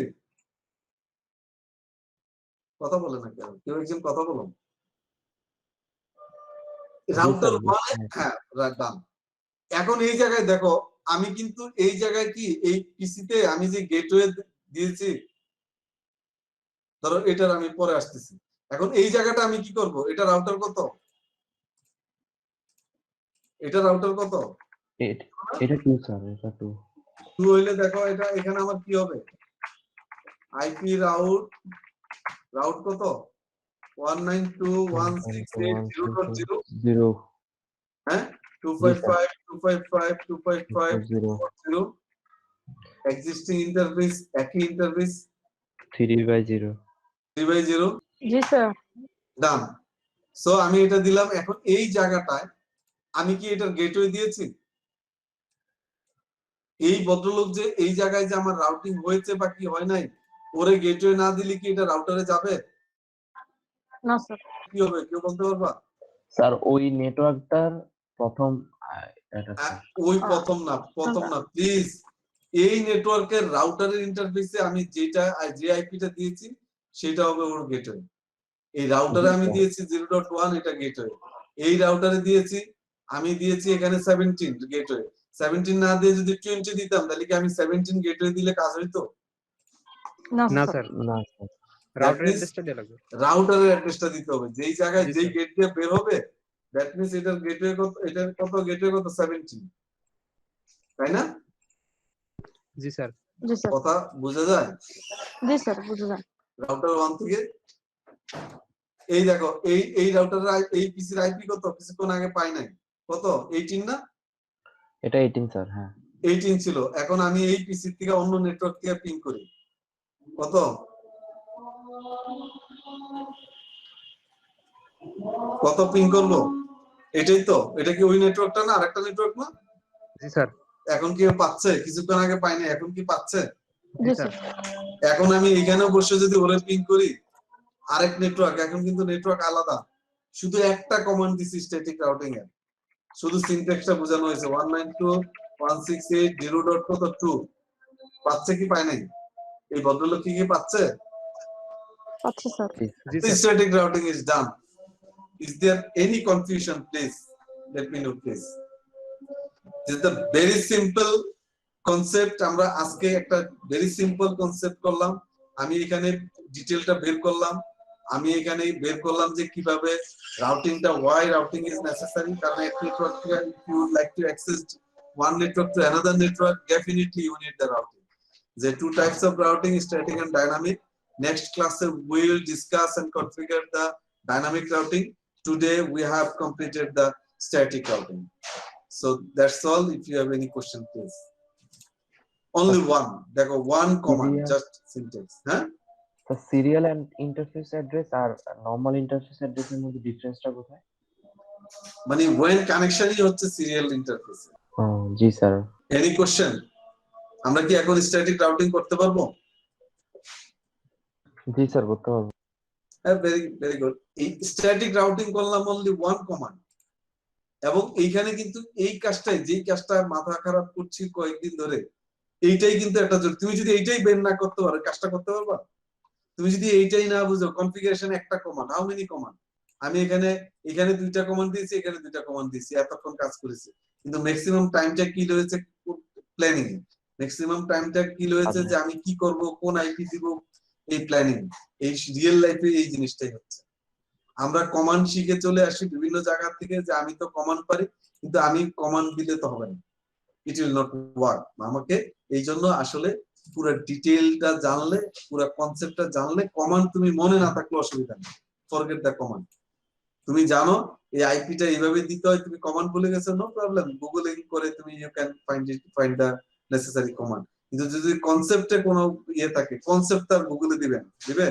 কথা বলে না কেন? কেউ একজন কথা বলো। রাউটার 1, হ্যাঁ ডান। এখন এই জায়গায় দেখো, আমি কিন্তু এই জায়গায় কি এই পিসিতে আমি যে গেটওয়ে দিয়েছি, ধরো এটার আমি পরে আসতেছি। এখন এই জায়গাটা আমি কি করব? এটা রাউটার কত? এটা রাউটার কত? এটা 2 স্যার, এটা 2 হইলে দেখো এটা এখানে আমার কি হবে? আইপি রাউট কত? 192.168.0.0, হ্যাঁ, 255.255.255.240। এক্সিস্টিং ইন্টারফেস একই ইন্টারফেস 3/0 3/0। জি স্যার। ডান। সো আমি এটা দিলাম। এখন এই জায়গাটায় আমি কি এটার গেটওয়ে দিয়েছি? এই ভদ্রলোক যে এই জায়গায় যে আমার রাউটিং হয়েছে বা কি হয় নাই, ওরে গেটওয়ে না দিলে কি এটা রাউটারে যাবে? না স্যার। কি হবে কেউ বলতে পারবা? স্যার ওই নেটওয়ার্কটার প্রথম ওই প্রথম না প্লিজ। এই নেটওয়ার্কের রাউটারের ইন্টারফেসে আমি যে আইপিটা দিয়েছি সেটা হবে ওর গেটওয়ে। এই রাউটারে আমি দিয়েছি 0.1, এটা গেটওয়ে। এই রাউটারে দিয়েছি, আমি দিয়েছি এখানে 17 গেটওয়ে। 17 না দিয়ে যদি 20 দিতাম, তাহলে কি আমি 17 গেটওয়ে দিলে কাজ হইতো? না স্যার, রাউটার অ্যাড্রেসটা দেয়া লাগবে। রাউটারের অ্যাড্রেসটা দিতে হবে, যেই জায়গায় যেই গেট দিয়ে বের হবে। দ্যাট মিন্স এটার গেটওয়ে কত? এটার কত? গেটওয়ে কত? 17, তাই না? জি স্যার। জি স্যার। কথা বোঝা যায়? জি স্যার, বুঝে যান। রাউটার 1 থেকে এই দেখো, এই রাউটারের এই পিসির আইপি কত? কিছুক্ষণ আগে পাই নাই। কত? 18 না? এটা 18 স্যার। হ্যাঁ, 18 ছিল। এখন আমি এই পিসি থেকে অন্য নেটওয়ার্ক থেকে পিং করি, কত? কত পিং করব? এটাই তো। এটা কি ওই নেটওয়ার্কটা না? আরেকটা নেটওয়ার্ক না? জি স্যার। এখন কি পাচ্ছে? কিছুক্ষণ আগে পাই নাই, এখন কি পাচ্ছে? জি স্যার। এখন আমি এখানে বসে যদি ওরে পিং করি, আরেক নেটওয়ার্ক, এখন কিন্তু নেটওয়ার্ক আলাদা, শুধু একটা কমান্ড দিছি স্ট্যাটিক রাউটিং এর, শুধু সিনট্যাক্সটা বোঝানো হয়েছে। 192.168.0.2 পাচ্ছে কি পায় নাই? এই ভদ্রলোক কি পাচ্ছে? আচ্ছা sir. G sir. Static routing is done. Is there any confusion? Please let me know, please. This is the very simple concept. আমরা আজকে একটা very simple concept করলাম। আমি এখানে ডিটেইলটা বের করলাম। আমি এখানে বের করলাম যে কিভাবে রাউটিংটা, why routing is necessary, কারণ এক নেটওয়ার্ক থেকে if you would like to access one network to another network, definitely you need the routing. There are two types of routing, static and dynamic. Next class we will discuss and configure the dynamic routing. Today we have completed the static routing. So that's all. If you have any question, please. Only one. There go one command, just syntax. Huh? The serial and interface address R normal interface address এর মধ্যে ডিফারেন্সটা কোথায়? মানে when connection ই হচ্ছে serial interface. জি sir. Any question? আমরা কি এখন static routing করতে পারবো? জি স্যার করতে পারবো। Very very good. এই static routing করলাম only one command. এবং এইখানে কিন্তু এই কাজটাই, যেই কাজটা মাথা খারাপ করছি কয়েকদিন ধরে, এইটাই কিন্তু একটা তুমি যদি এইটাই বের না করতে পারো কাজটা করতে পারবা? তুমি যদি এইটাই না বুঝো, কনফিগারেশন একটা কমান্ড, হাউ মেনি কমান্ড, আমি এখানে দুইটা কমান্ড দিয়েছি, এখানে দুইটা কমান্ড দিয়েছি, এতক্ষণ কাজ করেছি, কিন্তু ম্যাক্সিমাম টাইমটা কি রয়েছে প্ল্যানিং এ, ম্যাক্সিমাম টাইমটা কি রয়েছে যে আমি কি করব, কোন আইপি দিব, এই প্ল্যানিং, এই রিয়েল লাইফে এই জিনিসটাই হচ্ছে। আমরা কমান্ড শিখে চলে আসি বিভিন্ন জায়গা থেকে যে আমি তো কমান্ড পারি, কিন্তু আমি কমান্ড দিলে তো হবে না, ইট উইল নট ওয়ার্ক। আমাকে এই জন্য আসলে পুরো ডিটেইলটা জানলে, পুরো কনসেপ্টটা জানলে, কমান্ড তুমি মনে না থাকলে অসুবিধা নেই, ফরগেট দ্য কমান্ড। তুমি জানো এই আইপিটা এইভাবে দিতে হয়, তুমি কমান্ড ভুলে গেছো, নো প্রবলেম, গুগলিং করে তুমি you can find the necessary command. কিন্তু যদি কনসেপ্টে কোনো ইয়ে থাকে, কনসেপ্ট তার গুগলে দিবে?